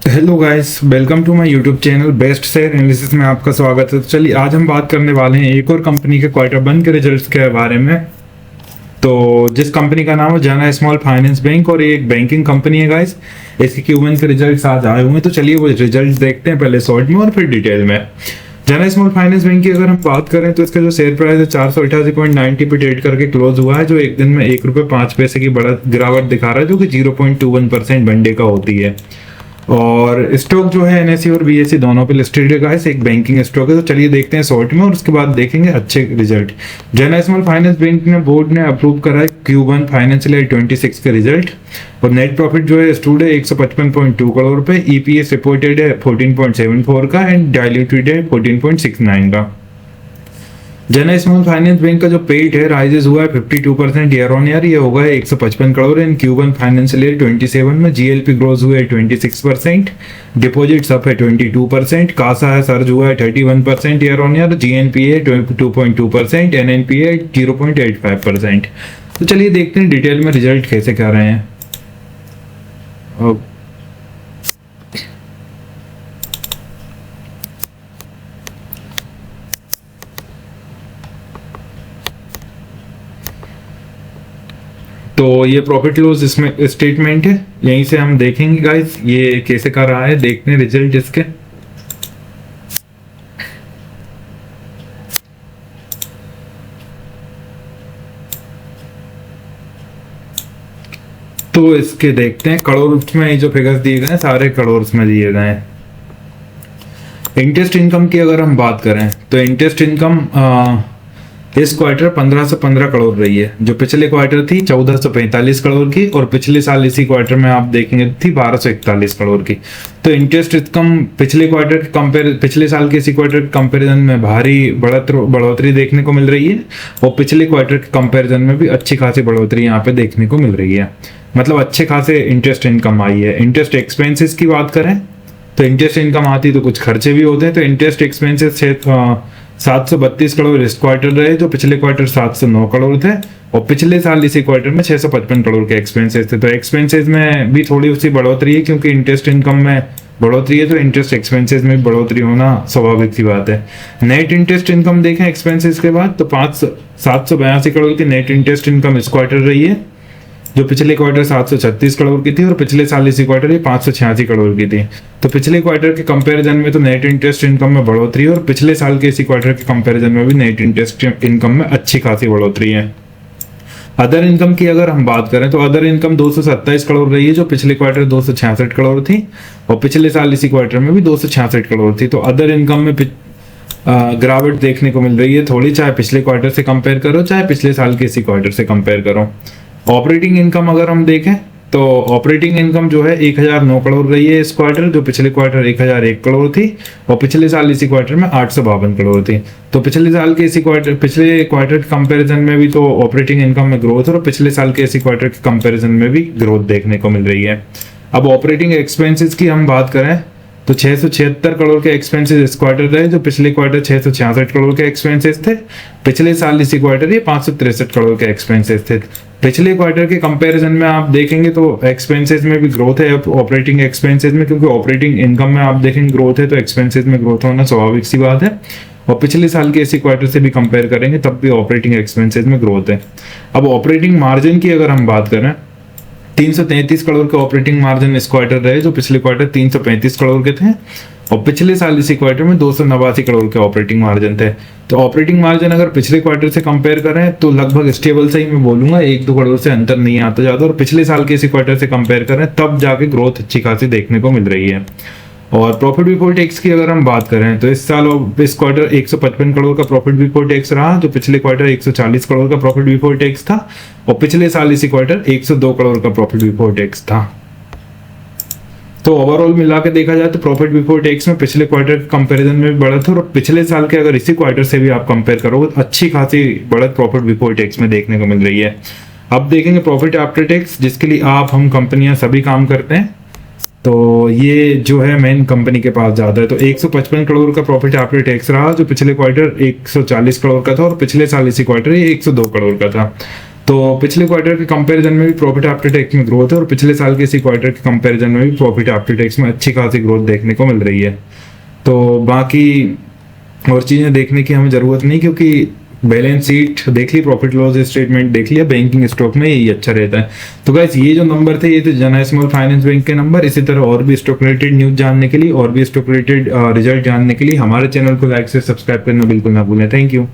Hello guys, welcome to my YouTube channel best share analysis में आपका स्वागत है। तो चलिए आज हम बात करने वाले हैं एक और कंपनी के क्वार्टर वन के रिजल्ट्स के बारे में। तो जिस कंपनी का नाम है जाना स्मॉल फाइनेंस बैंक और ये एक बैंकिंग कंपनी है गाइस। इसके Q1 के रिजल्ट्स आज आए हुए हैं, तो चलिए वो रिजल्ट्स देखते हैं पहले शॉर्ट में और फिर डिटेल में। जाना स्मॉल फाइनेंस बैंक की अगर हम बात करें तो इसका जो शेयर प्राइस है 488.90 पे ट्रेड करके क्लोज हुआ है, जो एक दिन में ₹1.05 की बड़ा गिरावट दिखा रहा है, जो कि 0.21% वन डे का होती है। और स्टॉक जो है NSE और BSE दोनों पे लिस्टेड है गाइस, एक बैंकिंग स्टॉक है। तो चलिए देखते हैं शॉर्ट में और उसके बाद देखेंगे अच्छे रिजल्ट। जाना स्मॉल फाइनेंस बैंक ने बोर्ड ने अप्रूव करा है Q1 फाइनेंशियल ईयर 26 के रिजल्ट। और नेट प्रॉफिट जो है स्टूड है 155.2 करोड़ रुपए, EPS रिपोर्टेड है 14.74 का एंड डायल्यूटेड है 14.69 का। जाना स्मॉल फाइनेंस बैंक का जो पेट है राइजेस हुआ है 52% ईयर ऑन ईयर, ये होगा 155 करोड़ इन Q1 फाइनेंशियल ईयर 27 में। GLP ग्रोथ हुआ है 26%, डिपॉजिट्स अप है 22%, कासा है सर्ज हुआ है 31% year on year, GNPA 2.2%, NNPA 0.85%। तो चलिए देखते हैं डिटेल में रिजल्ट कैसे क्या रहे हैं। तो ये प्रॉफिट लॉस इसमें स्टेटमेंट है, यहीं से हम देखेंगे गाइस ये कैसे कर रहा है। देखते हैं रिजल्ट इसके। तो इसके देखते हैं करोड़ में जो फिगर्स दिए गए हैं सारे करोड़ में दिए गए हैं। इंटरेस्ट इनकम की अगर हम बात करें तो इंटरेस्ट इनकम इस क्वार्टर 1515 करोड़ रही है, जो पिछले क्वार्टर थी 1445 करोड़ की, और पिछले साल इसी क्वार्टर में आप देखेंगे थी 1241 करोड़ की। तो इंटरेस्ट इनकम पिछले साल के इसी क्वार्टर के कंपैरिजन में भारी बढ़ोतरी देखने को मिल रही है, और पिछले क्वार्टर के कंपैरिजन में भी अच्छी खासी बढ़ोतरी यहाँ पे देखने को मिल रही है। मतलब अच्छे खासे इंटरेस्ट इनकम आई है। इंटरेस्ट एक्सपेंसेस की बात करें तो इंटरेस्ट इनकम आती तो कुछ खर्चे भी होते हैं। तो इंटरेस्ट एक्सपेंसेस 732 करोड़ इस क्वार्टर रहे, जो पिछले क्वार्टर 709 करोड़ थे, और पिछले साल इसी क्वार्टर में 655 करोड़ के एक्सपेंसेस थे। तो एक्सपेंसेस में भी थोड़ी उसी बढ़ोतरी है, क्योंकि इंटरेस्ट इनकम में बढ़ोतरी है तो इंटरेस्ट एक्सपेंसेस में बढ़ोतरी होना स्वाभाविक सी बात है। नेट इंटरेस्ट इनकम देखें एक्सपेंसेस के बाद तो 782 करोड़ की नेट इंटरेस्ट इनकम इस क्वार्टर रही है, जो पिछले क्वार्टर 736 करोड़ की थी, और पिछले साल इसी क्वार्टर ये 586 करोड़ की थी। तो पिछले क्वार्टर के कंपैरिजन में तो नेट इंटरेस्ट इनकम में बढ़ोतरी है, और पिछले साल के इसी क्वार्टर के कंपैरिजन में भी नेट इंटरेस्ट इनकम में अच्छी खासी बढ़ोतरी है। अदर इनकम की अगर हम बात करें तो अदर इनकम 227 करोड़ रही है, जो पिछले क्वार्टर 266 करोड़ थी, और पिछले साल इसी क्वार्टर में भी 266 करोड़ थी। तो अदर इनकम में गिरावट देखने को मिल रही है थोड़ी, चाहे पिछले क्वार्टर से कंपेयर करो चाहे पिछले साल के इसी क्वार्टर से कंपेयर करो। ऑपरेटिंग इनकम अगर हम देखें तो ऑपरेटिंग इनकम जो है 1009 करोड़ रही है इस क्वार्टर, जो पिछले क्वार्टर 1001 करोड़ थी, और पिछले साल इसी क्वार्टर में 852 करोड़ थी। तो पिछले क्वार्टर के कंपैरिजन में भी तो ऑपरेटिंग इनकम में ग्रोथ है, और पिछले साल के इसी क्वार्टर के कंपैरिजन में भी ग्रोथ देखने को मिल रही है। अब ऑपरेटिंग एक्सपेंसेस की हम बात करें तो 676 करोड़ के एक्सपेंसेस इस क्वार्टर रहे, जो पिछले क्वार्टर 666 करोड़ के एक्सपेंसेस थे, पिछले साल इसी क्वार्टर ये 563 करोड़ के एक्सपेंसेस थे। पिछले क्वार्टर के कंपैरिजन में आप देखेंगे तो एक्सपेंसेस में भी ग्रोथ है ऑपरेटिंग एक्सपेंसेस में, क्योंकि ऑपरेटिंग इनकम में आप देखेंगे ग्रोथ है तो एक्सपेंसेस में ग्रोथ होना स्वाभाविक सी बात है, और पिछले साल के इसी क्वार्टर से भी कंपेयर करेंगे तब भी ऑपरेटिंग एक्सपेंसेस में ग्रोथ है। अब ऑपरेटिंग मार्जिन की अगर हम बात करें 333 करोड़ के ऑपरेटिंग मार्जिन इस क्वार्टर रहे, जो पिछले क्वार्टर 335 करोड़ के थे, और पिछले साल इसी क्वार्टर में 289 करोड़ के ऑपरेटिंग मार्जिन थे। तो ऑपरेटिंग मार्जिन अगर पिछले क्वार्टर से कंपेयर करें तो लगभग स्टेबल से ही मैं बोलूंगा, 1-2 करोड़ से अंतर नहीं आता ज्यादा, और पिछले साल के इसी क्वार्टर से कंपेयर करें तब जाके ग्रोथ अच्छी खासी देखने को मिल रही है। और प्रॉफिट बिफोर टैक्स की अगर हम बात करें तो इस साल इस क्वार्टर 155 करोड़ का प्रॉफिट बिफोर टैक्स रहा, जो पिछले क्वार्टर 140 करोड़ का प्रॉफिट बिफोर टैक्स था, और पिछले साल इसी क्वार्टर 102 करोड़ का प्रॉफिट बिफोर टैक्स था। तो ओवरऑल मिला के देखा जाए तो प्रॉफिट बिफोर टैक्स में पिछले क्वार्टर के कंपैरिजन में भी बढ़त है, और पिछले साल के अगर इसी क्वार्टर से भी आप कंपेयर करोगे तो अच्छी खासी बढ़त प्रॉफिट बिफोर टैक्स में देखने को मिल रही है। अब देखेंगे प्रॉफिट आफ्टर टैक्स, जिसके लिए आप हम कंपनियां सभी काम करते हैं। तो ये जो है मेन कंपनी के पास ज्यादा है। तो 155 करोड़ का प्रॉफिट आफ्टर टैक्स रहा, जो पिछले क्वार्टर 140 करोड़ का था, और पिछले साल इसी क्वार्टर ये 102 करोड़ का था। तो पिछले क्वार्टर के कंपैरिजन में भी प्रॉफिट आफ्टर टैक्स में ग्रोथ है और पिछले साल के इसी क्वार्टर के कंपैरिजन में भी प्रॉफिट आफ्टर टैक्स में अच्छी खासी ग्रोथ देखने को मिल रही है। तो बाकी और चीज़ें देखने की हमें ज़रूरत नहीं, क्योंकि बैलेंस शीट देख ली, प्रॉफिट लॉस स्टेटमेंट देख लिया, बैंकिंग स्टॉक में यही अच्छा रहता है। तो गाइस ये जो नंबर थे ये थे जना स्मॉल फाइनेंस बैंक के नंबर। इसी तरह और भी स्टॉक रिलेटेड न्यूज जानने के लिए और भी स्टॉक रिलेटेड रिजल्ट जानने के लिए हमारे चैनल को लाइक से सब्सक्राइब करना बिल्कुल ना भूलें। Thank you.